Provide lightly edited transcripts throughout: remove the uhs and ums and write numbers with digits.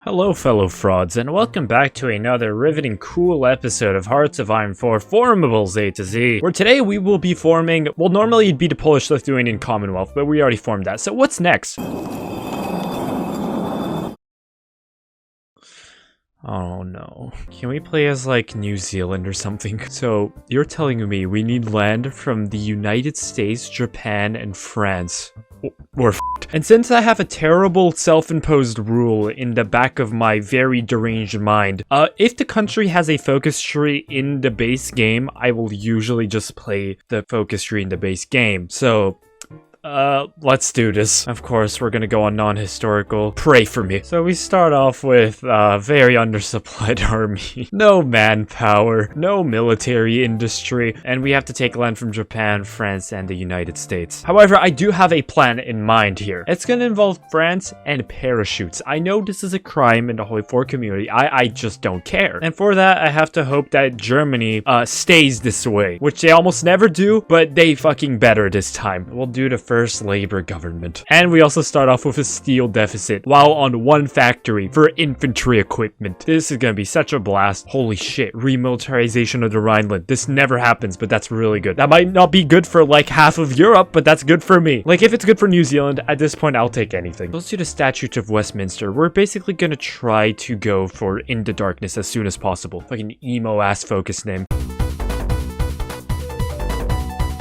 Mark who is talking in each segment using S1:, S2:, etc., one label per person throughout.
S1: Hello fellow frauds, and welcome back to another riveting cool episode of Hearts of Iron 4 Formables A to Z, where today we will be forming, well normally it'd be the Polish-Lithuanian Commonwealth, but we already formed that, so what's next? Oh no. Can we play as like New Zealand or something? So, you're telling me we need land from the United States, Japan, and France. We're f***ed. And since I have a terrible self-imposed rule in the back of my very deranged mind, if the country has a focus tree in the base game, I will usually just play the focus tree in the base game. So, let's do this. Of course, we're gonna go on non-historical. Pray for me. So we start off with a very undersupplied army. No manpower, no military industry, and we have to take land from Japan, France, and the United States. However, I do have a plan in mind here. It's gonna involve France and parachutes. I know this is a crime in the HOI4 community. I just don't care. And for that, I have to hope that Germany stays this way, which they almost never do, but they fucking better this time. We'll do the first Labour government. And we also start off with a steel deficit while on one factory for infantry equipment. This is gonna be such a blast. Holy shit, remilitarization of the Rhineland. This never happens, but that's really good. That might not be good for like half of Europe, but that's good for me. Like if it's good for New Zealand, at this point I'll take anything. Let's do the Statute of Westminster. We're basically gonna try to go for In the Darkness as soon as possible. Fucking emo ass focus name.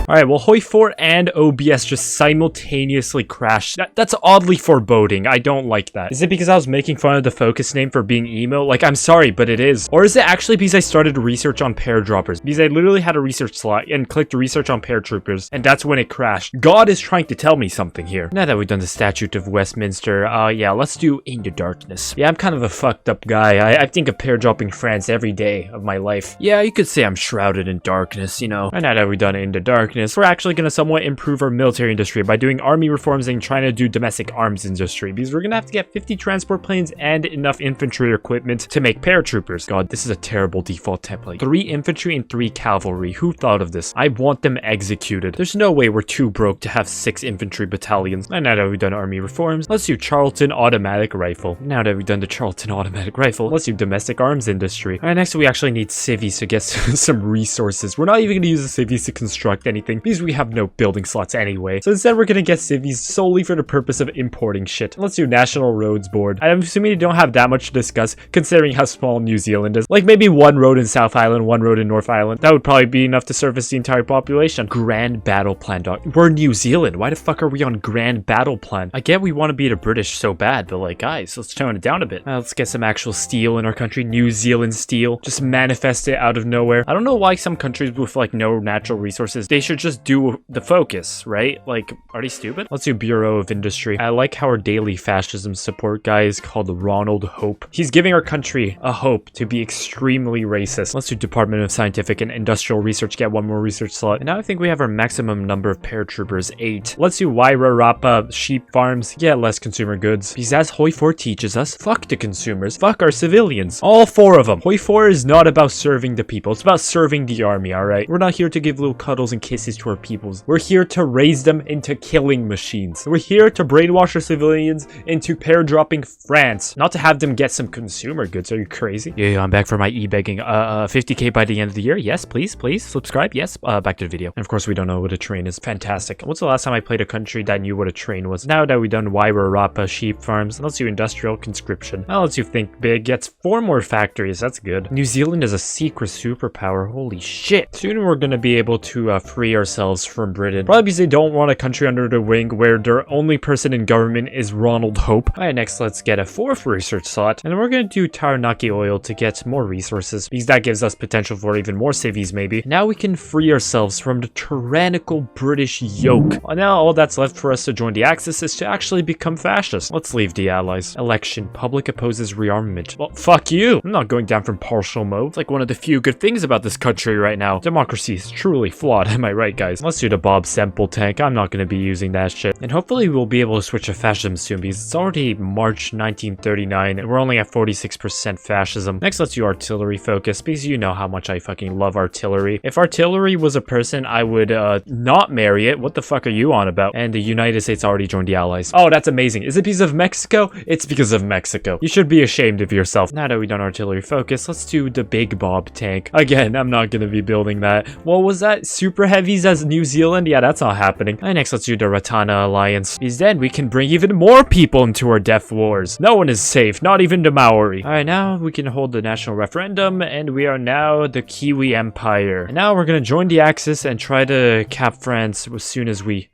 S1: Alright, well, HOI4 and OBS just simultaneously crashed. That's oddly foreboding. I don't like that. Is it because I was making fun of the focus name for being emo? Like, I'm sorry, but it is. Or is it actually because I started research on paradroppers? Because I literally had a research slot and clicked research on paratroopers, and that's when it crashed. God is trying to tell me something here. Now that we've done the Statute of Westminster, yeah, let's do In the Darkness. Yeah, I'm kind of a fucked up guy. I think of paradropping France every day of my life. Yeah, you could say I'm shrouded in darkness, you know. And now that we've done In the Darkness, we're actually going to somewhat improve our military industry by doing army reforms and trying to do domestic arms industry, because we're going to have to get 50 transport planes and enough infantry equipment to make paratroopers. God, this is a terrible default template. 3 infantry and 3 cavalry. Who thought of this? I want them executed. There's no way we're too broke to have 6 infantry battalions. And now that we've done army reforms, let's do Charlton automatic rifle. Now that we've done the Charlton automatic rifle, let's do domestic arms industry. Alright, next we actually need civies to get some resources. We're not even going to use the civies to construct anything, because we have no building slots anyway. So instead we're gonna get civies solely for the purpose of importing shit. Let's do National Roads Board. I'm assuming you don't have that much to discuss considering how small New Zealand is. Like maybe 1 road in South Island, 1 road in North Island. That would probably be enough to service the entire population. Grand Battle Plan, dog. We're New Zealand. Why the fuck are we on Grand Battle Plan? I get we want to be the British so bad, but like guys, let's tone it down a bit. Let's get some actual steel in our country. New Zealand steel. Just manifest it out of nowhere. I don't know why some countries with like no natural resources, they should just do the focus, right? Like, are they stupid? Let's do Bureau of Industry. I like how our daily fascism support guy is called Ronald Hope. He's giving our country a hope to be extremely racist. Let's do Department of Scientific and Industrial Research, get 1 more research slot. And now I think we have our maximum number of paratroopers, 8. Let's do Wairarapa sheep farms, get less consumer goods. Because as HOI4 teaches us, fuck the consumers, fuck our civilians. All 4 of them. HOI4 is not about serving the people, it's about serving the army, alright? We're not here to give little cuddles and kisses to our peoples. We're here to raise them into killing machines. We're here to brainwash our civilians into paradropping France, not to have them get some consumer goods. Are you crazy? Yeah, I'm back for my e-begging. 50k by the end of the year. Yes, please, subscribe. Yes, back to the video. And of course, we don't know what a train is. Fantastic. What's the last time I played a country that knew what a train was? Now that we've done Wairarapa sheep farms, let's do industrial conscription. Now let's do think big. Gets 4 more factories. That's good. New Zealand is a secret superpower. Holy shit. Soon we're gonna be able to free ourselves from Britain. Probably because they don't want a country under their wing where their only person in government is Ronald Hope. Alright, next let's get a 4th research slot. And then we're gonna do Taranaki oil to get more resources, because that gives us potential for even more civies maybe. Now we can free ourselves from the tyrannical British yoke. Now all that's left for us to join the Axis is to actually become fascist. Let's leave the Allies. Election. Public opposes rearmament. Well, fuck you. I'm not going down from partial mode. It's like one of the few good things about this country right now. Democracy is truly flawed, am I right? right, guys. Let's do the Bob Semple tank. I'm not gonna be using that shit. And hopefully we'll be able to switch to fascism soon, because it's already March 1939 and we're only at 46% fascism. Next, let's do artillery focus, because you know how much I fucking love artillery. If artillery was a person, I would not marry it. What the fuck are you on about? And the United States already joined the Allies. Oh, that's amazing. Is it because of Mexico? It's because of Mexico. You should be ashamed of yourself. Now that we've done artillery focus, let's do the Big Bob tank. Again, I'm not gonna be building that. What was that? Super heavies as New Zealand? Yeah, that's not happening. And next, let's do the Ratana Alliance, because then we can bring even more people into our death wars. No one is safe, not even the Maori. Alright, now we can hold the national referendum, and we are now the Kiwi Empire. And now we're gonna join the Axis and try to cap France as soon as we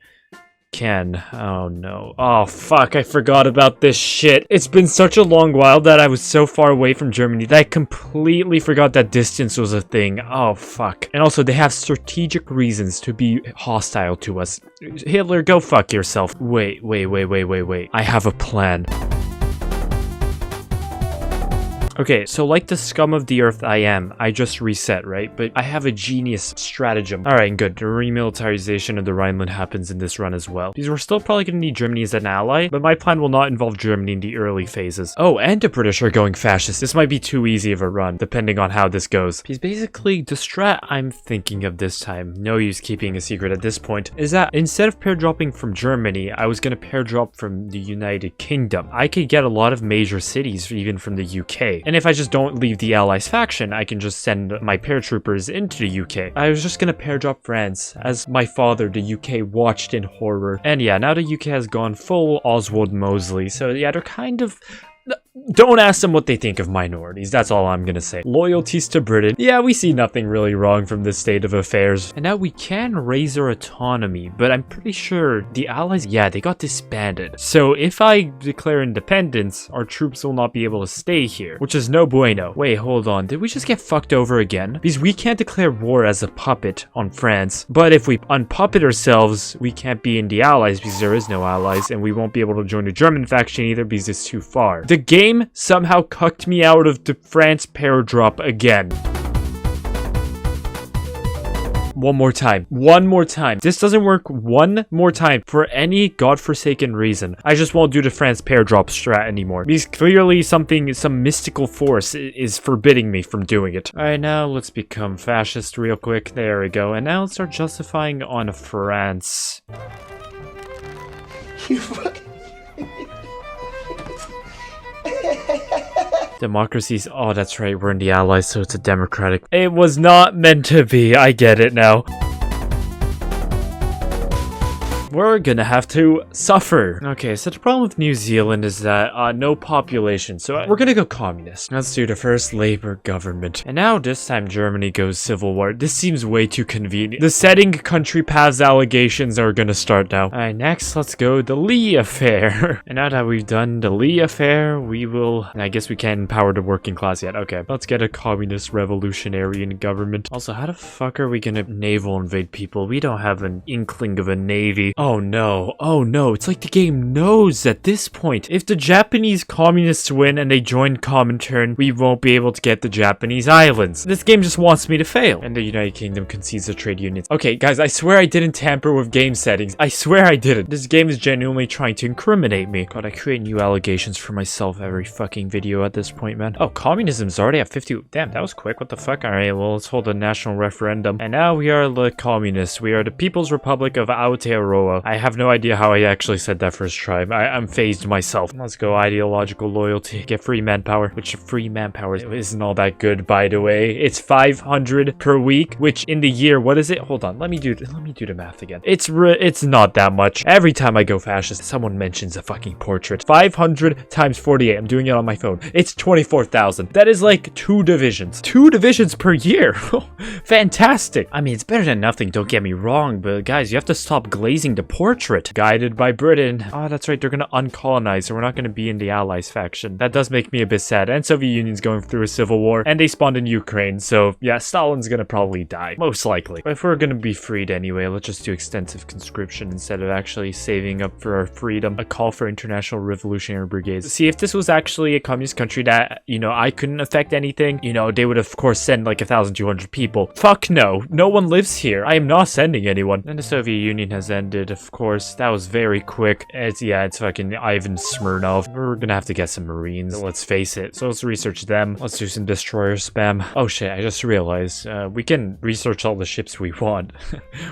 S1: can. Oh no. Oh fuck, I forgot about this shit. It's been such a long while that I was so far away from Germany that I completely forgot that distance was a thing. Oh fuck. And also, they have strategic reasons to be hostile to us. Hitler, go fuck yourself. Wait. I have a plan. Okay, so like the scum of the earth I am, I just reset, right? But I have a genius stratagem. Alright, good. The remilitarization of the Rhineland happens in this run as well, because we're still probably gonna need Germany as an ally, but my plan will not involve Germany in the early phases. Oh, and the British are going fascist. This might be too easy of a run, depending on how this goes. Because basically, the strat I'm thinking of this time, no use keeping a secret at this point, is that instead of pair dropping from Germany, I was gonna pair drop from the United Kingdom. I could get a lot of major cities, even from the UK. And if I just don't leave the Allies faction, I can just send my paratroopers into the UK. I was just gonna pair drop France, as my father, the UK, watched in horror. And yeah, now the UK has gone full Oswald Mosley, so yeah, they're kind of... Don't ask them what they think of minorities, that's all I'm gonna say. Loyalties to Britain. Yeah, we see nothing really wrong from this state of affairs. And now we can raise our autonomy, but I'm pretty sure the Allies, yeah, they got disbanded. So if I declare independence, our troops will not be able to stay here, which is no bueno. Wait, hold on, did we just get fucked over again? Because we can't declare war as a puppet on France, but if we unpuppet ourselves, we can't be in the Allies because there is no allies, and we won't be able to join the German faction either because it's too far. The game somehow cucked me out of the France pair drop again. One more time. This doesn't work one more time for any godforsaken reason. I just won't do the France pair drop strat anymore, because clearly some mystical force is forbidding me from doing it. Alright, now let's become fascist real quick. There we go. And now let's start justifying on France.
S2: You fucking...
S1: Democracies. Oh, that's right. We're in the Allies, so it's a democratic. It was not meant to be. I get it now. We're gonna have to suffer. Okay, so the problem with New Zealand is that no population, so we're gonna go communist. Let's do the first Labour government. And now this time Germany goes civil war. This seems way too convenient. The setting country paths allegations are gonna start now. Alright, next let's go the Lee affair. And now that we've done the Lee affair, we will... I guess we can't empower the working class yet. Okay, let's get a communist revolutionary government. Also, how the fuck are we gonna naval invade people? We don't have an inkling of a navy. Oh no, it's like the game knows at this point. If the Japanese communists win and they join Comintern, we won't be able to get the Japanese islands. This game just wants me to fail. And the United Kingdom concedes the trade unions. Okay, guys, I swear I didn't tamper with game settings. I swear I didn't. This game is genuinely trying to incriminate me. God, I create new allegations for myself every fucking video at this point, man. Oh, communism's already at 50. Damn, that was quick. What the fuck? Alright, well, let's hold a national referendum. And now we are the communists. We are the People's Republic of Aotearoa. I have no idea how I actually said that first try. I'm phased myself. Let's go ideological loyalty. Get free manpower, which free manpower isn't all that good, by the way. It's 500 per week, which in the year, what is it? Hold on, let me do the math again. It's not that much. Every time I go fascist, someone mentions a fucking portrait. 500 times 48. I'm doing it on my phone. It's 24,000. That is like 2 divisions. 2 divisions per year. Fantastic. I mean, it's better than nothing, don't get me wrong, but guys, you have to stop glazing the portrait. Guided by Britain. Oh, that's right. They're gonna uncolonize, so we're not gonna be in the Allies faction. That does make me a bit sad. And Soviet Union's going through a civil war, and they spawned in Ukraine, so yeah, Stalin's gonna probably die. Most likely. But if we're gonna be freed anyway, let's just do extensive conscription instead of actually saving up for our freedom. A call for international revolutionary brigades. See, if this was actually a communist country that, you know, I couldn't affect anything, you know, they would of course send like 1,200 people. Fuck no. No one lives here. I am not sending anyone. And the Soviet Union has ended, of course. That was very quick. It's fucking Ivan Smirnov. We're gonna have to get some Marines. Let's face it. So let's research them. Let's do some destroyer spam. Oh shit, I just realized we can research all the ships we want.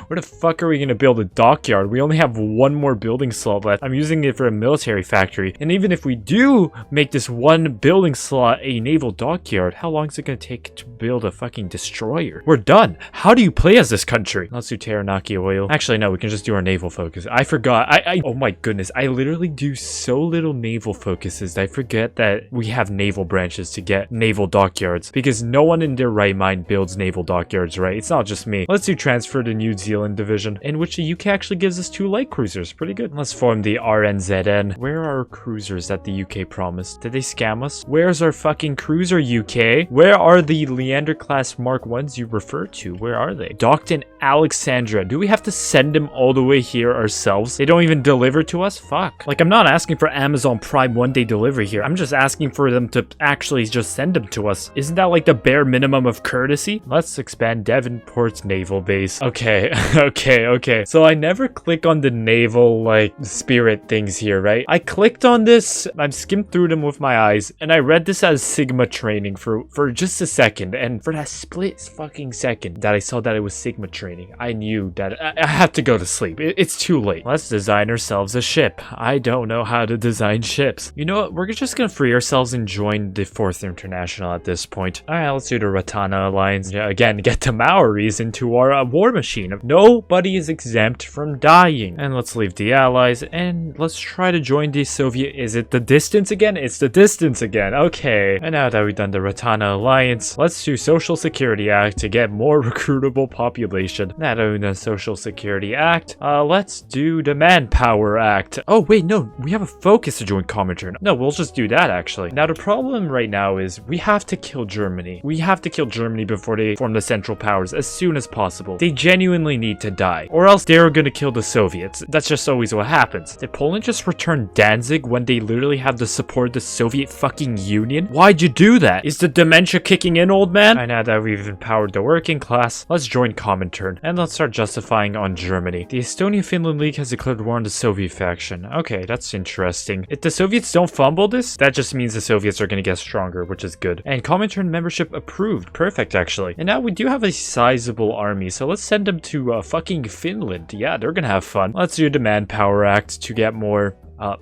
S1: Where the fuck are we gonna build a dockyard? We only have one more building slot left. I'm using it for a military factory. And even if we do make this one building slot a naval dockyard, how long is it gonna take to build a fucking destroyer? We're done. How do you play as this country? Let's do Taranaki oil. Actually, no, we can just do our naval focus. I forgot. Oh my goodness. I literally do so little naval focuses that I forget that we have naval branches to get naval dockyards, because no one in their right mind builds naval dockyards, right? It's not just me. Let's do transfer to New Zealand division, in which the UK actually gives us 2 light cruisers. Pretty good. Let's form the RNZN. Where are our cruisers that the UK promised? Did they scam us? Where's our fucking cruiser, UK? Where are the Leander class Mark 1s you refer to? Where are they? Docked in Alexandria. Do we have to send them all the way here ourselves? They don't even deliver to us? Fuck. Like, I'm not asking for Amazon Prime 1-day delivery here. I'm just asking for them to actually just send them to us. Isn't that like the bare minimum of courtesy? Let's expand Devonport's naval base. Okay, okay. So I never click on the naval, like, spirit things here, right? I clicked on this, I skimmed through them with my eyes, and I read this as Sigma training for just a second, and for that split fucking second that I saw that it was Sigma training, I knew that I had to go to sleep. It's too late. Let's design ourselves a ship. I don't know how to design ships. You know what? We're just gonna free ourselves and join the 4th International at this point. Alright, let's do the Ratana Alliance. Yeah, again, get the Maoris into our war machine. Nobody is exempt from dying. And let's leave the Allies, and let's try to join the Soviet... Is it the distance again? It's the distance again. Okay. And now that we've done the Ratana Alliance, let's do Social Security Act to get more recruitable population. Now that we've done Social Security Act, let's do the Manpower Act. Oh, wait, no. We have a focus to join Comintern. No, we'll just do that, actually. Now, the problem right now is we have to kill Germany. We have to kill Germany before they form the Central Powers as soon as possible. They genuinely need to die, or else they're gonna kill the Soviets. That's just always what happens. Did Poland just return Danzig when they literally have the support of the Soviet fucking Union? Why'd you do that? Is the dementia kicking in, old man? And now that we've empowered the working class, let's join Comintern, and let's start justifying on Germany. The Estonia-Finland League has declared war on the Soviet faction. Okay, that's interesting. If the Soviets don't fumble this, that just means the Soviets are gonna get stronger, which is good. And Comintern membership approved. Perfect, actually. And now we do have a sizable army, so let's send them to fucking Finland. Yeah, they're gonna have fun. Let's do the Manpower Act to get more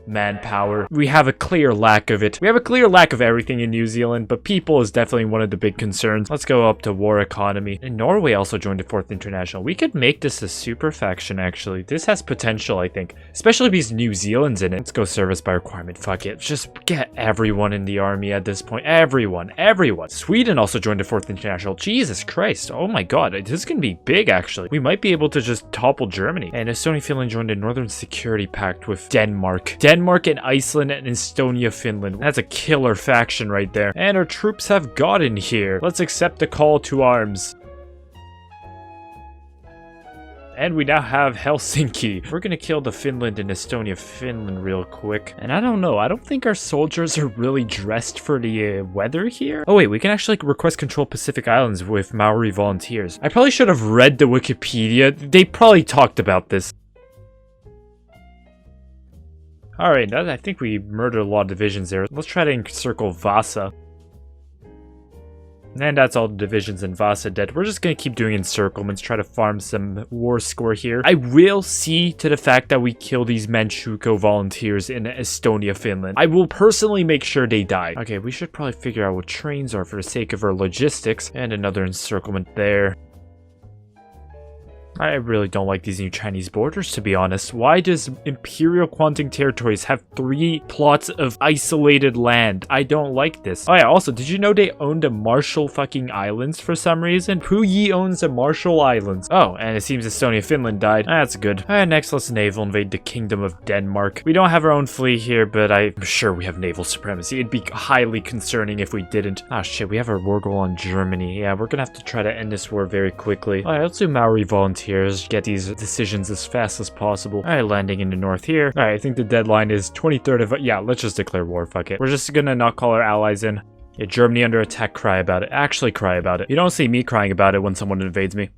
S1: manpower. We have a clear lack of it. We have a clear lack of everything in New Zealand, but people is definitely one of the big concerns. Let's go up to war economy. And Norway also joined the 4th International. We could make this a super faction, actually. This has potential, I think. Especially because New Zealand's in it. Let's go service by requirement. Fuck it. Just get everyone in the army at this point. Everyone. Sweden also joined the 4th International. Jesus Christ. Oh my god. This is gonna be big, actually. We might be able to just topple Germany. And Estonia, Finland joined the Northern Security Pact with Denmark. Denmark and Iceland and Estonia, Finland. That's a killer faction right there. And our troops have gotten here. Let's accept the call to arms. And we now have Helsinki. We're gonna kill the Finland and Estonia, Finland real quick. And I don't know. I don't think our soldiers are really dressed for the weather here. Oh wait, we can actually request control Pacific Islands with Maori volunteers. I probably should have read the Wikipedia. They probably talked about this. Alright, I think we murdered a lot of divisions there. Let's try to encircle Vasa. And that's all the divisions in Vasa dead. We're just gonna keep doing encirclements, try to farm some war score here. I will see to the fact that we kill these Manchukuo volunteers in Estonia, Finland. I will personally make sure they die. Okay, we should probably figure out what trains are for the sake of our logistics. And another encirclement there. I really don't like these new Chinese borders, to be honest. Why does Imperial Kwantung Territories have 3 plots of isolated land? I don't like this. Oh yeah, also, did you know they owned the Marshall fucking Islands for some reason? Puyi owns the Marshall Islands. Oh, and it seems Estonia, Finland died. That's good. Alright, next let's naval invade the Kingdom of Denmark. We don't have our own fleet here, but I'm sure we have naval supremacy. It'd be highly concerning if we didn't. Ah shit, we have our war goal on Germany. Yeah, we're gonna have to try to end this war very quickly. Alright, let's do Maori volunteers. Get these decisions as fast as possible. Alright, landing in the north here. Alright, I think the deadline is 23rd of... Yeah, let's just declare war, fuck it. We're just gonna not call our allies in. Yeah, Germany under attack, cry about it. Actually cry about it. You don't see me crying about it when someone invades me.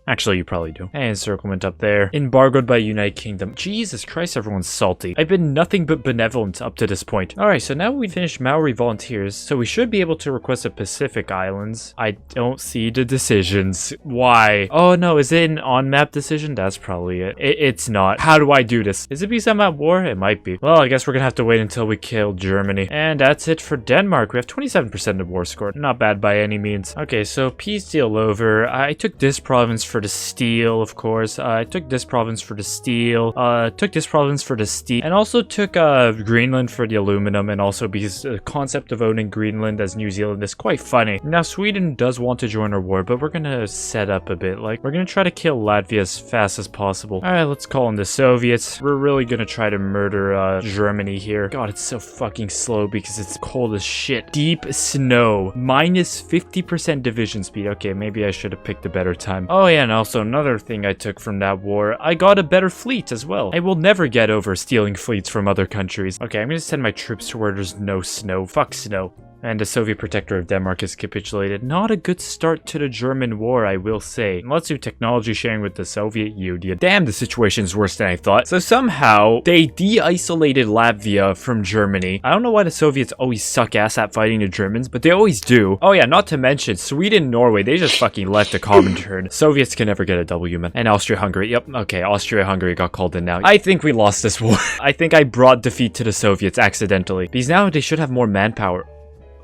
S1: Actually, you probably do. And encirclement up there. Embargoed by United Kingdom. Jesus Christ, everyone's salty. I've been nothing but benevolent up to this point. Alright, so now we finished Maori volunteers, so we should be able to request the Pacific Islands. I don't see the decisions. Why? Oh no, is it an on-map decision? That's probably it. It's not. How do I do this? Is it because I'm at war? It might be. Well, I guess we're gonna have to wait until we kill Germany. And that's it for Denmark. We have 27% of war score. Not bad by any means. Okay, so peace deal over. I took this province for the steel, of course. I took this province for the steel. Took this province for the steel. And also took Greenland for the aluminum. And also because the concept of owning Greenland as New Zealand is quite funny. Now, Sweden does want to join our war, but we're gonna set up a bit. Like, we're gonna try to kill Latvia as fast as possible. Alright, let's call in the Soviets. We're really gonna try to murder Germany here. God, it's so fucking slow because it's cold as shit. Deep snow. Minus 50% division speed. Okay, maybe I should have picked a better time. Oh yeah, and also another thing I took from that war, I got a better fleet as well. I will never get over stealing fleets from other countries. Okay, I'm gonna send my troops to where there's no snow. Fuck snow. And the Soviet protector of Denmark has capitulated. Not a good start to the German war, I will say. Let's do technology sharing with the Soviet Union. Damn, the situation's worse than I thought. So somehow, they de-isolated Latvia from Germany. I don't know why the Soviets always suck ass at fighting the Germans, but they always do. Oh yeah, not to mention, Sweden and Norway, they just fucking left a common turn. Soviets can never get a W, man. And Austria-Hungary, yep, okay, Austria-Hungary got called in now. I think we lost this war. I think I brought defeat to the Soviets accidentally. Because now they should have more manpower.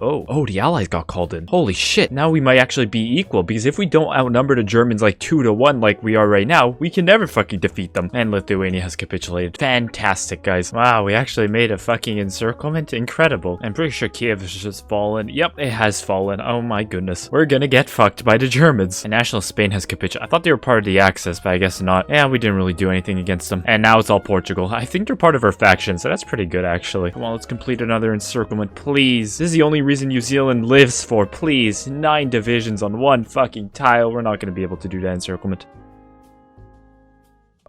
S1: Oh, the Allies got called in. Holy shit, now we might actually be equal, because if we don't outnumber the Germans like 2-1 like we are right now, we can never fucking defeat them. And Lithuania has capitulated. Fantastic, guys. Wow, we actually made a fucking encirclement. Incredible. I'm pretty sure Kiev has just fallen. Yep, it has fallen. Oh my goodness. We're gonna get fucked by the Germans. And National Spain has capitulated. I thought they were part of the Axis, but I guess not. Yeah, we didn't really do anything against them. And now it's all Portugal. I think they're part of our faction, so that's pretty good, actually. Come on, let's complete another encirclement, please. This is the only reason New Zealand lives for, please. 9 divisions on 1 fucking tile. We're not going to be able to do that encirclement.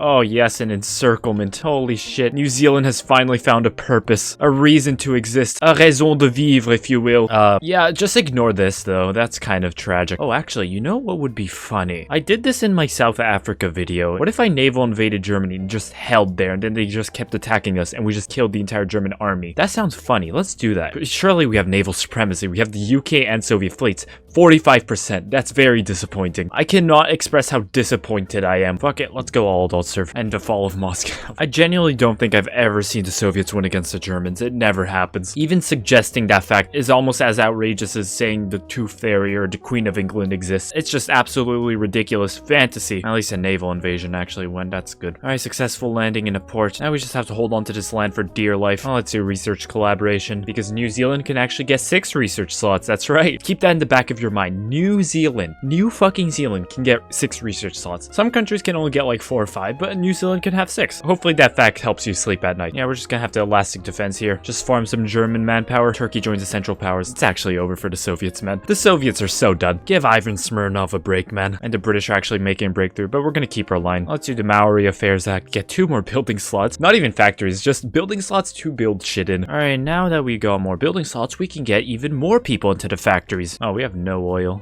S1: Oh yes, an encirclement. Holy shit. New Zealand has finally found a purpose. A reason to exist. A raison de vivre, if you will. Yeah, just ignore this, though. That's kind of tragic. Oh, actually, you know what would be funny? I did this in my South Africa video. What if I naval invaded Germany and just held there, and then they just kept attacking us, and we just killed the entire German army? That sounds funny. Let's do that. But surely we have naval supremacy. We have the UK and Soviet fleets. 45%. That's very disappointing. I cannot express how disappointed I am. Fuck it, let's go Aodh O Muilleoir and the fall of Moscow. I genuinely don't think I've ever seen the Soviets win against the Germans. It never happens. Even suggesting that fact is almost as outrageous as saying the Tooth Fairy or the Queen of England exists. It's just absolutely ridiculous fantasy. At least a naval invasion actually went. That's good. Alright, successful landing in a port. Now we just have to hold on to this land for dear life. Oh, let's do research collaboration because New Zealand can actually get 6 research slots. That's right. Keep that in the back of your mind. New Zealand, New fucking Zealand can get 6 research slots. Some countries can only get like 4 or 5, but New Zealand can have 6. Hopefully that fact helps you sleep at night. Yeah, we're just gonna have to elastic defense here. Just farm some German manpower. Turkey joins the Central Powers. It's actually over for the Soviets, man. The Soviets are so done. Give Ivan Smirnov a break, man. And the British are actually making a breakthrough, but we're gonna keep our line. Let's do the Maori Affairs Act. Get 2 more building slots. Not even factories, just building slots to build shit in. Alright, now that we got more building slots, we can get even more people into the factories. Oh, we have no oil.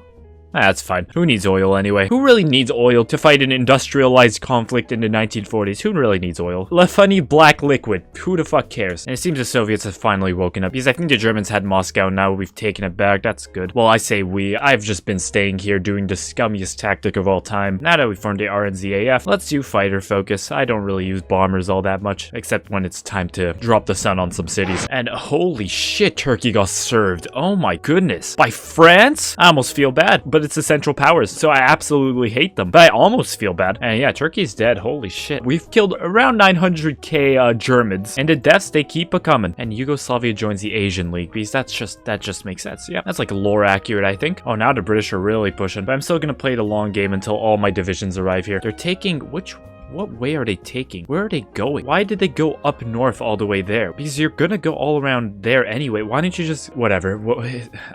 S1: That's fine. Who needs oil anyway? Who really needs oil to fight an industrialized conflict in the 1940s? Who really needs oil? La funny black liquid. Who the fuck cares? And it seems the Soviets have finally woken up because I think the Germans had Moscow. Now we've taken it back. That's good. Well, I say we. I've just been staying here doing the scummiest tactic of all time. Now that we formed the RNZAF, let's do fighter focus. I don't really use bombers all that much, except when it's time to drop the sun on some cities. And holy shit, Turkey got served. Oh my goodness. By France? I almost feel bad, but but it's the Central Powers, so I absolutely hate them. But I almost feel bad. And yeah, Turkey's dead. Holy shit. We've killed around 900k Germans, and the deaths, they keep a-coming. And Yugoslavia joins the Asian League, because that just makes sense. Yeah, that's like lore accurate, I think. Oh, now the British are really pushing, but I'm still gonna play the long game until all my divisions arrive here. They're taking what way are they taking? Where are they going? Why did they go up north all the way there? Because you're gonna go all around there anyway. Why don't you just... Whatever.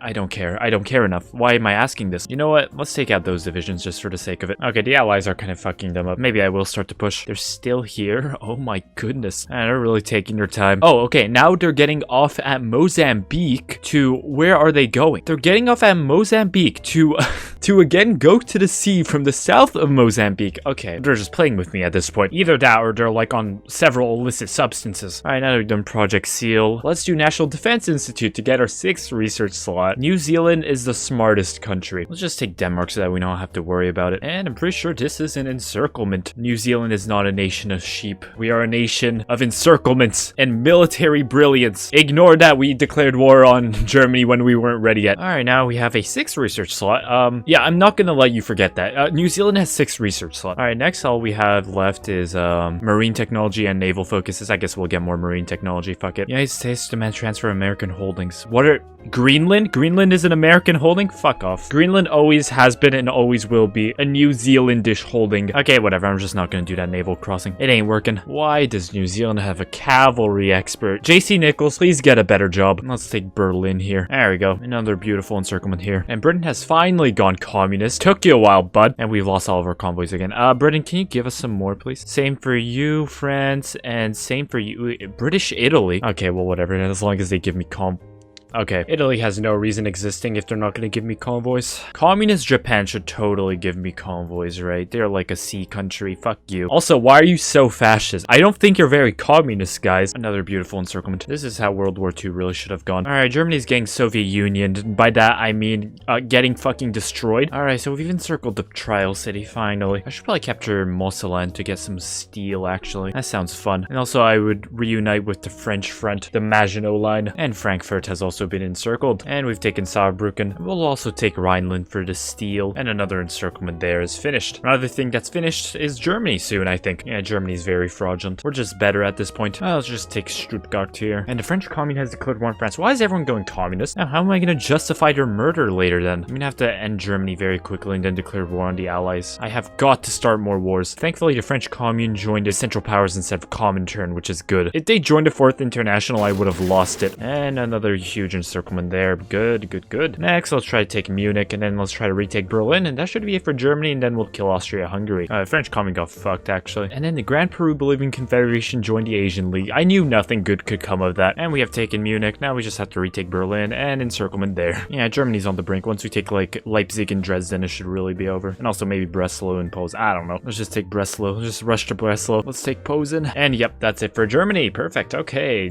S1: I don't care. I don't care enough. Why am I asking this? You know what? Let's take out those divisions just for the sake of it. Okay, the allies are kind of fucking them up. Maybe I will start to push. They're still here? Oh my goodness. They're really taking their time. Oh, okay. Now they're getting off at Mozambique to... Where are they going? They're getting off at Mozambique to... to again go to the sea from the south of Mozambique. Okay, they're just playing with me at this point. Either that or they're like on several illicit substances. Alright, now we've done Project SEAL. Let's do National Defense Institute to get our 6th research slot. New Zealand is the smartest country. Let's just take Denmark so that we don't have to worry about it. And I'm pretty sure this is an encirclement. New Zealand is not a nation of sheep. We are a nation of encirclements and military brilliance. Ignore that we declared war on Germany when we weren't ready yet. Alright, now we have a 6th research slot. Yeah, I'm not gonna let you forget that. New Zealand has 6 research slots. Alright, next all we have left is marine technology and naval focuses. I guess we'll get more marine technology. Fuck it. United States demand transfer of American holdings. What are... Greenland? Greenland is an American holding? Fuck off. Greenland always has been and always will be a New Zealandish holding. Okay, whatever. I'm just not gonna do that naval crossing. It ain't working. Why does New Zealand have a cavalry expert? JC Nichols, please get a better job. Let's take Berlin here. There we go. Another beautiful encirclement here. And Britain has finally gone communist. Took you a while, bud. And we've lost all of our convoys again. Britain, can you give us some more, please? Same for you, France, and same for you, British Italy. Okay, well, whatever. As long as they give me Okay, Italy has no reason existing if they're not going to give me convoys. Communist Japan should totally give me convoys, right? They're like a sea country. Fuck you. Also, why are you so fascist? I don't think you're very communist, guys. Another beautiful encirclement. This is how World War II really should have gone. Alright, Germany's getting Soviet Union. By that, I mean getting fucking destroyed. Alright, so we've encircled the Trial City, finally. I should probably capture Mosselan to get some steel, actually. That sounds fun. And also, I would reunite with the French front, the Maginot Line. And Frankfurt has also been encircled, and we've taken Saarbrücken. We'll also take Rhineland for the steel, and another encirclement there is finished. Another thing that's finished is Germany soon, I think. Yeah, Germany's very fraudulent. We're just better at this point. Let's just take Stuttgart here. And the French commune has declared war on France. Why is everyone going communist? Now, how am I going to justify their murder later then? I'm going to have to end Germany very quickly and then declare war on the Allies. I have got to start more wars. Thankfully, the French commune joined the Central Powers instead of Comintern, which is good. If they joined the 4th International, I would have lost it. And another huge encirclement there. Good, good, good. Next, let's try to take Munich, and then let's try to retake Berlin, and that should be it for Germany, and then we'll kill Austria-Hungary. French commune got fucked, actually. And then the Grand Peru-Bolivian Confederation joined the Asian League. I knew nothing good could come of that. And we have taken Munich. Now we just have to retake Berlin, and encirclement there. Yeah, Germany's on the brink. Once we take, like, Leipzig and Dresden, it should really be over. And also maybe Breslau and Posen. I don't know. Let's just take Breslau. Let's just rush to Breslau. Let's take Posen. And yep, that's it for Germany. Perfect. Okay.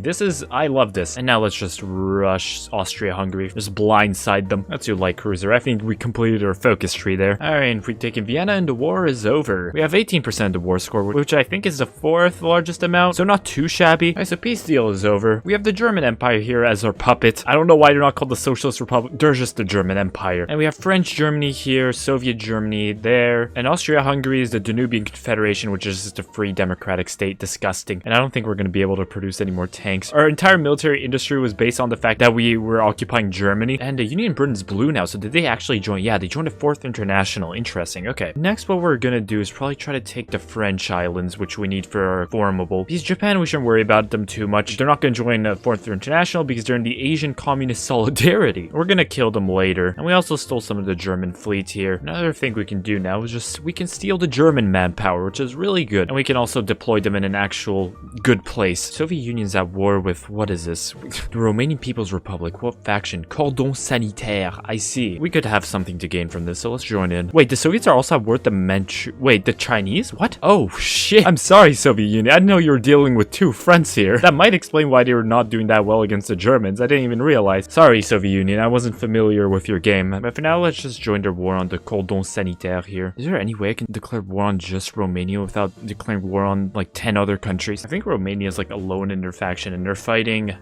S1: I love this. And now let's just rush Austria-Hungary. Just blindside them. That's your light cruiser. I think we completed our focus tree there. Alright, and if we take in Vienna and the war is over. We have 18% of the war score, which I think is the 4th largest amount, so not too shabby. Alright, so peace deal is over. We have the German Empire here as our puppet. I don't know why they're not called the Socialist Republic. They're just the German Empire. And we have French Germany here, Soviet Germany there, and Austria-Hungary is the Danubian Confederation, which is just a free democratic state. Disgusting. And I don't think we're going to be able to produce any more tanks. Our entire military industry was based on the fact that we were occupying Germany. And the Union Britain's blue now, so did they actually join? Yeah, they joined the 4th International. Interesting. Okay. Next, what we're gonna do is probably try to take the French islands, which we need for our Formable. Because Japan, we shouldn't worry about them too much. They're not gonna join the 4th International because they're in the Asian Communist Solidarity. We're gonna kill them later. And we also stole some of the German fleet here. Another thing we can do now is just, we can steal the German manpower, which is really good. And we can also deploy them in an actual good place. Soviet Union's at war with, what is this? The Romanian People's Republic. What faction? Cordon Sanitaire. I see. We could have something to gain from this, so let's join in. Wait, the Soviets are also at war with the Wait, the Chinese? What? Oh, shit. I'm sorry, Soviet Union. I didn't know you were dealing with 2 fronts here. That might explain why they were not doing that well against the Germans. I didn't even realize. Sorry, Soviet Union. I wasn't familiar with your game. But for now, let's just join their war on the Cordon Sanitaire here. Is there any way I can declare war on just Romania without declaring war on, like, 10 other countries? I think Romania is, like, alone in their faction, and they're fighting,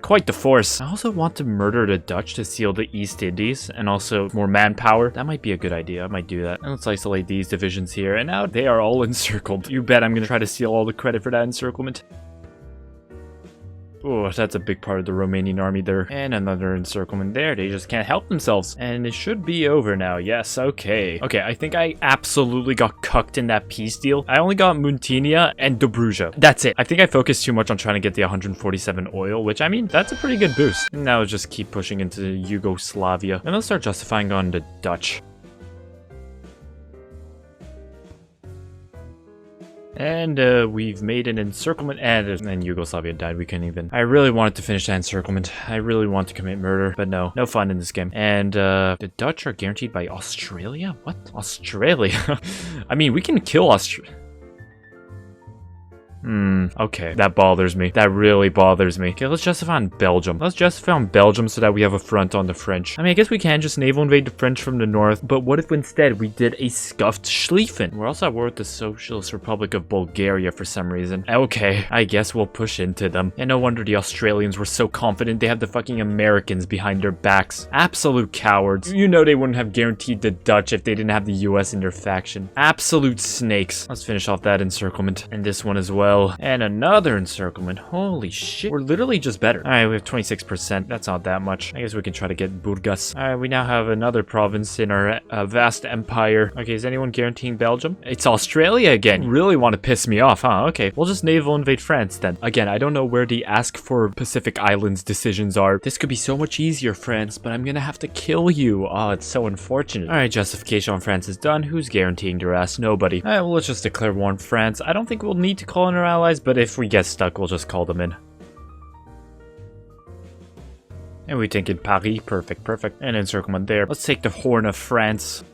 S1: quite the force. I also want to murder the Dutch to seal the East Indies and also more manpower. That might be a good idea. I might do that. And let's isolate these divisions here. And now they are all encircled. You bet I'm going to try to steal all the credit for that encirclement. Oh, that's a big part of the Romanian army there. And another encirclement there. They just can't help themselves. And it should be over now. Yes, okay. Okay, I think I absolutely got cucked in that peace deal. I only got Muntenia and Dobruja. That's it. I think I focused too much on trying to get the 147 oil, which, I mean, that's a pretty good boost. Now just keep pushing into Yugoslavia. And let's start justifying on the Dutch. And we've made an encirclement, and then Yugoslavia died. We couldn't even. I really wanted to finish that encirclement. I really want to commit murder, but no fun in this game. And the Dutch are guaranteed by Australia? What? Australia? I mean, we can kill Australia. Okay. That bothers me. That really bothers me. Okay, let's justify on Belgium. Let's justify on Belgium so that we have a front on the French. I mean, I guess we can just naval invade the French from the north, but what if instead we did a scuffed Schlieffen? We're also at war with the Socialist Republic of Bulgaria for some reason. Okay, I guess we'll push into them. And no wonder the Australians were so confident they have the fucking Americans behind their backs. Absolute cowards. You know they wouldn't have guaranteed the Dutch if they didn't have the US in their faction. Absolute snakes. Let's finish off that encirclement. And this one as well. And another encirclement. Holy shit. We're literally just better. Alright, we have 26%. That's not that much. I guess we can try to get Burgas. Alright, we now have another province in our vast empire. Okay, is anyone guaranteeing Belgium? It's Australia again. You really want to piss me off, huh? Okay, we'll just naval invade France then. Again, I don't know where the ask for Pacific Islands decisions are. This could be so much easier, France, but I'm gonna have to kill you. Oh, it's so unfortunate. Alright, justification on France is done. Who's guaranteeing their ass? Nobody. Alright, well, let's just declare war on France. I don't think we'll need to call in our allies, but if we get stuck, we'll just call them in. And we take in Paris. Perfect, perfect. And encirclement there. Let's take the Horn of France.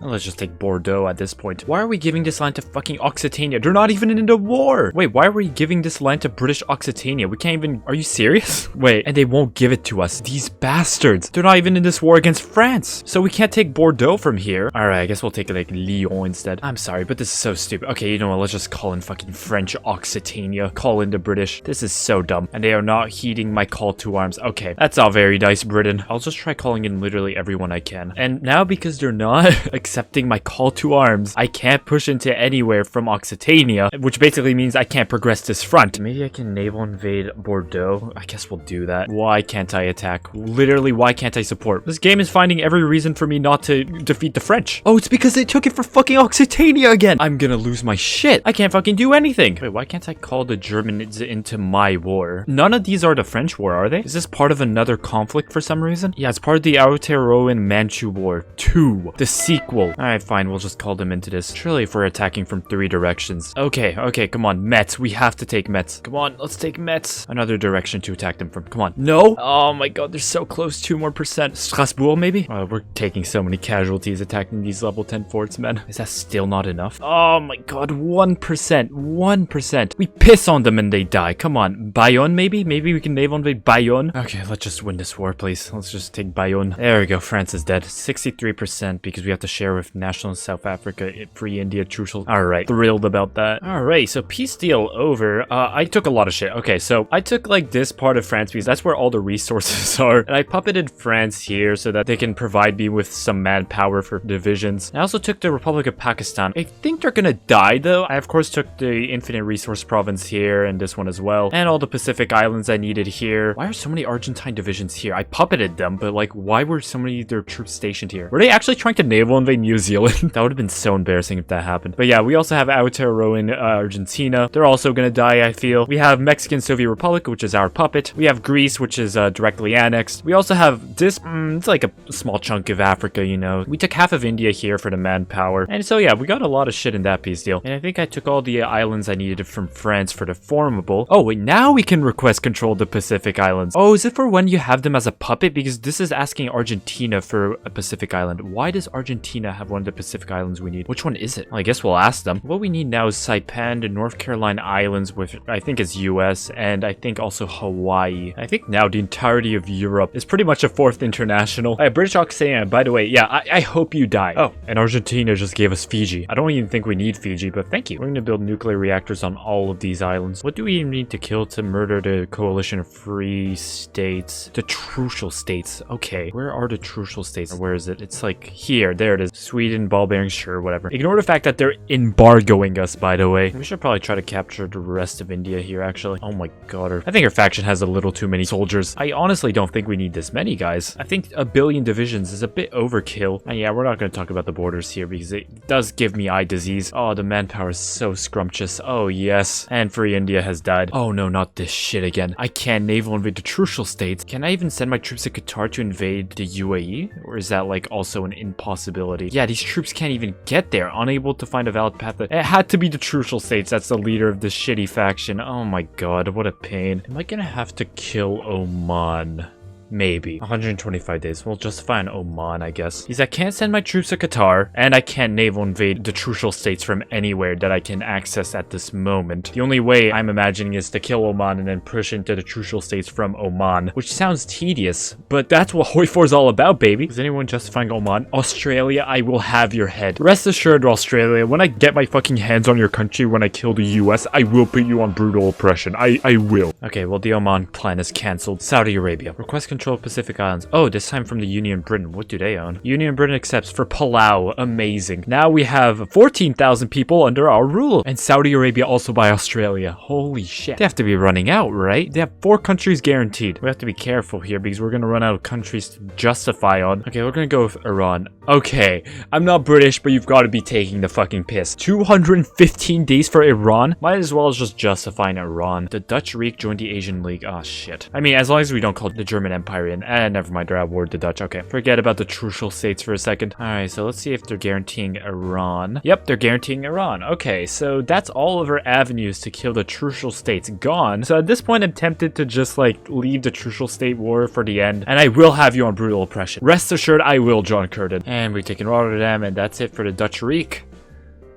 S1: Let's just take Bordeaux at this point. Why are we giving this land to fucking Occitania? They're not even in the war! Wait, why are we giving this land to British Occitania? We can't even... Are you serious? Wait, and they won't give it to us. These bastards! They're not even in this war against France! So we can't take Bordeaux from here. Alright, I guess we'll take like Lyon instead. I'm sorry, but this is so stupid. Okay, you know what? Let's just call in fucking French Occitania. Call in the British. This is so dumb. And they are not heeding my call to arms. Okay, that's all very nice, Britain. I'll just try calling in literally everyone I can. And now because they're not accepting my call to arms, I can't push into anywhere from Occitania, which basically means I can't progress this front. Maybe I can naval invade Bordeaux. I guess we'll do that. Why can't I attack? Literally, why can't I support? This game is finding every reason for me not to defeat the French. Oh, it's because they took it for fucking Occitania again. I'm gonna lose my shit. I can't fucking do anything. Wait, why can't I call the Germans into my war? None of these are the French war, are they? Is this part of another conflict for some reason? Yeah, it's part of the Aotearoan Manchu War 2, the sequel. Alright, fine, we'll just call them into this. Surely if we're attacking from 3 directions. Okay, come on, Metz. We have to take Metz. Come on, let's take Metz. Another direction to attack them from. Come on. No! Oh my god, they're so close. 2 more percent. Strasbourg, maybe? We're taking so many casualties attacking these level 10 forts, man. Is that still not enough? Oh my god, 1%. 1%. We piss on them and they die. Come on. Bayonne, maybe? Maybe we can naval invade Bayonne? Okay, let's just win this war, please. Let's just take Bayonne. There we go. France is dead. 63% because we have to share with National South Africa, Free India, Trucial. Alright, thrilled about that. Alright, so peace deal over. I took a lot of shit. Okay, so I took like this part of France because that's where all the resources are. And I puppeted France here so that they can provide me with some manpower for divisions. I also took the Republic of Pakistan. I think they're gonna die though. I of course took the Infinite Resource Province here and this one as well. And all the Pacific Islands I needed here. Why are so many Argentine divisions here? I puppeted them, but like why were so many of their troops stationed here? Were they actually trying to naval invade New Zealand? That would have been so embarrassing if that happened. But yeah, we also have Aotearoan Argentina. They're also gonna die, I feel. We have Mexican Soviet Republic, which is our puppet. We have Greece, which is directly annexed. We also have this, it's like a small chunk of Africa, you know. We took half of India here for the manpower. And so yeah, we got a lot of shit in that peace deal. And I think I took all the islands I needed from France for the Formable. Oh wait, now we can request control of the Pacific Islands. Oh, is it for when you have them as a puppet? Because this is asking Argentina for a Pacific Island. Why does Argentina Argentina have one of the Pacific Islands we need? Which one is it? Well, I guess we'll ask them. What we need now is Saipan, the North Carolina Islands, with I think it's US, and I think also Hawaii. I think now the entirety of Europe is pretty much a fourth international. British Oceania, by the way, yeah, I hope you die. Oh, and Argentina just gave us Fiji. I don't even think we need Fiji, but thank you. We're going to build nuclear reactors on all of these islands. What do we even need to kill to murder the coalition of free states? The Trucial states. Okay, where are the Trucial states? Or where is it? It's like here. There it is. Sweden, ball bearings, sure, whatever. Ignore the fact that they're embargoing us, by the way. We should probably try to capture the rest of India here, actually. Oh my god. I think our faction has a little too many soldiers. I honestly don't think we need this many, guys. I think 1 billion divisions is a bit overkill. And yeah, we're not going to talk about the borders here because it does give me eye disease. Oh, the manpower is so scrumptious. Oh, yes. And Free India has died. Oh, no, not this shit again. I can't naval invade the Trucial states. Can I even send my troops to Qatar to invade the UAE? Or is that like also an impossibility? Yeah, these troops can't even get there. Unable to find a valid path. It had to be the Trucial states. That's the leader of this shitty faction. Oh my god, what a pain. Am I gonna have to kill Oman? Maybe. 125 days. We'll justify an Oman, I guess. Because I can't send my troops to Qatar, and I can't naval invade the Trucial states from anywhere that I can access at this moment. The only way I'm imagining is to kill Oman and then push into the Trucial states from Oman, which sounds tedious, but that's what HOI4 is all about, baby. Is anyone justifying Oman? Australia, I will have your head. Rest assured, Australia, when I get my fucking hands on your country, when I kill the US, I will put you on brutal oppression. I will. Okay, well, the Oman plan is cancelled. Saudi Arabia. Request control of Pacific Islands. Oh, this time from the Union Britain. What do they own? Union Britain accepts for Palau. Amazing. Now we have 14,000 people under our rule. And Saudi Arabia also by Australia. Holy shit. They have to be running out, right? They have 4 countries guaranteed. We have to be careful here because we're going to run out of countries to justify on. Okay, we're going to go with Iran. Okay, I'm not British, but you've got to be taking the fucking piss. 215 days for Iran? Might as well just justifying Iran. The Dutch Reich joined the Asian League. Oh, shit. I mean, as long as we don't call the German Empire in. Never mind, they're at war with the Dutch. Okay, forget about the Trucial states for a second. Alright, so let's see if they're guaranteeing Iran. Yep, they're guaranteeing Iran. Okay, so that's all of our avenues to kill the Trucial states gone. So at this point, I'm tempted to just like leave the Trucial state war for the end, and I will have you on brutal oppression. Rest assured, I will, John Curtin. And we've taken Rotterdam, and that's it for the Dutch Reich.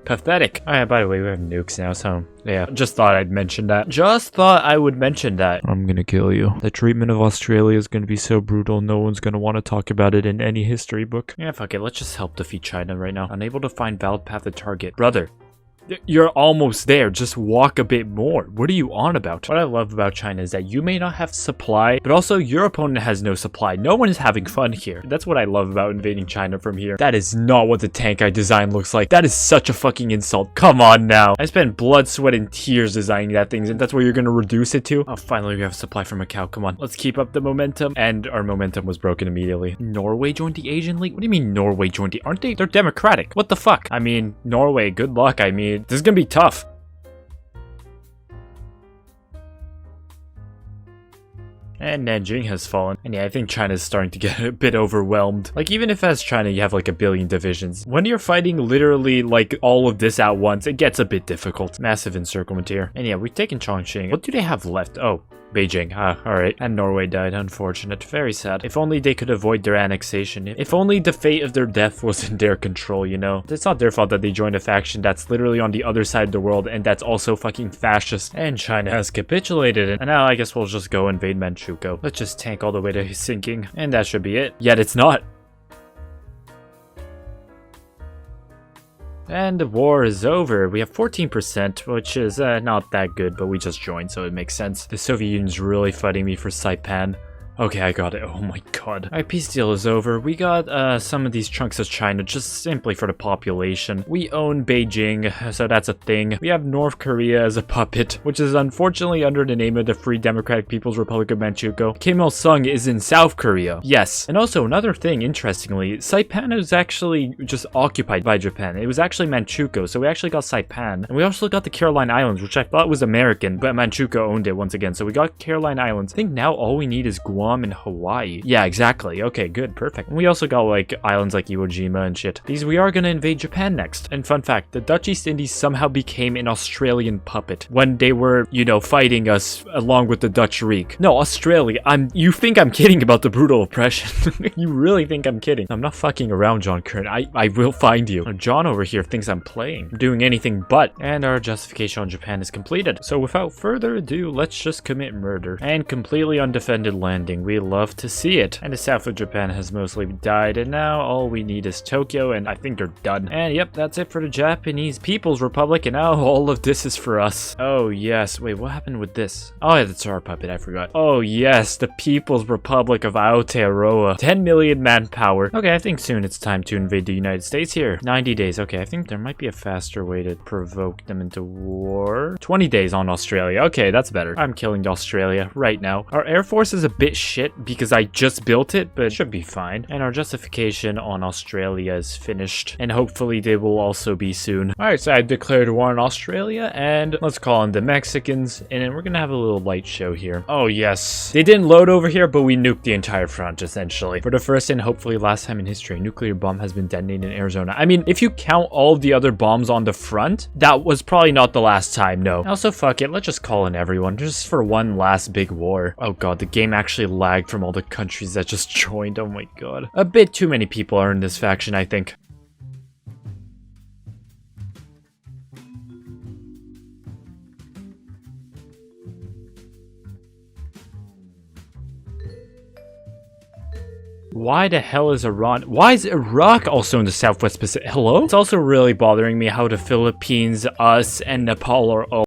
S1: Pathetic. Alright, by the way, we have nukes now, so yeah, just thought I'd mention that. Just thought I would mention that. I'm gonna kill you. The treatment of Australia is gonna be so brutal, no one's gonna want to talk about it in any history book. Yeah, fuck it, let's just help defeat China right now. Unable to find valid path to target. Brother, you're almost there. Just walk a bit more. What are you on about? What I love about China is that you may not have supply, but also your opponent has no supply. No one is having fun here. That's what I love about invading China from here. That is not what the tank I designed looks like. That is such a fucking insult. Come on now. I spent blood, sweat, and tears designing that thing, and that's what you're gonna reduce it to? Oh, finally we have supply from Macau. Come on. Let's keep up the momentum. And our momentum was broken immediately. Norway joined the Asian League? What do you mean Norway joined the... Aren't they? They're democratic. What the fuck? I mean, Norway, good luck. I mean, this is gonna be tough. And Nanjing has fallen. And yeah, I think China's starting to get a bit overwhelmed. Like, even if as China you have like 1 billion divisions, when you're fighting literally like all of this at once, it gets a bit difficult. Massive encirclement here. And yeah, we've taken Chongqing. What do they have left? Oh, Beijing. Alright. And Norway died. Unfortunate. Very sad. If only they could avoid their annexation. If only the fate of their death was in their control, you know? It's not their fault that they joined a faction that's literally on the other side of the world and that's also fucking fascist. And China has capitulated. And now I guess we'll just go invade Manchukuo. Let's just tank all the way to sinking. And that should be it. Yet it's not. And the war is over. We have 14%, which is not that good, but we just joined, so it makes sense. The Soviet Union's really fighting me for Saipan. Okay, I got it. Oh my god. Alright, peace deal is over. We got some of these chunks of China just simply for the population. We own Beijing, so that's a thing. We have North Korea as a puppet, which is unfortunately under the name of the Free Democratic People's Republic of Manchukuo. Kim Il-sung is in South Korea. Yes. And also another thing, interestingly, Saipan was actually just occupied by Japan. It was actually Manchukuo, so we actually got Saipan. And we also got the Caroline Islands, which I thought was American, but Manchukuo owned it once again. So we got Caroline Islands. I think now all we need is Guam bomb in Hawaii. Yeah, exactly. Okay, good, perfect. And we also got like islands like Iwo Jima and shit. Because we are gonna invade Japan next. And fun fact, the Dutch East Indies somehow became an Australian puppet when they were, you know, fighting us along with the Dutch Reich. No, Australia. You think I'm kidding about the brutal oppression? You really think I'm kidding? I'm not fucking around, John Kern. I will find you. John over here thinks I'm playing. I'm doing anything but. And our justification on Japan is completed. So without further ado, let's just commit murder. And completely undefended landing. We love to see it. And the south of Japan has mostly died. And now all we need is Tokyo. And I think they're done. And yep, that's it for the Japanese People's Republic. And now all of this is for us. Oh yes. Wait, what happened with this? Oh yeah, that's our puppet. I forgot. Oh yes, the People's Republic of Aotearoa. 10 million manpower. Okay, I think soon it's time to invade the United States here. 90 days. Okay, I think there might be a faster way to provoke them into war. 20 days on Australia. Okay, that's better. I'm killing Australia right now. Our Air Force is a bit shit because I just built it, but it should be fine. And our justification on Australia is finished. And hopefully they will also be soon. Alright, so I declared war on Australia and let's call in the Mexicans. And then we're gonna have a little light show here. Oh yes. They didn't load over here, but we nuked the entire front essentially. For the first and hopefully last time in history, a nuclear bomb has been detonated in Arizona. I mean, if you count all the other bombs on the front, that was probably not the last time, no. Also, fuck it, let's just call in everyone, just for one last big war. Oh god, the game actually lagged from all the countries that just joined, oh my god. A bit too many people are in this faction, I think. Why the hell is Iran? Why is Iraq also in the Southwest Pacific? Hello? It's also really bothering me how the Philippines, us, and Nepal are all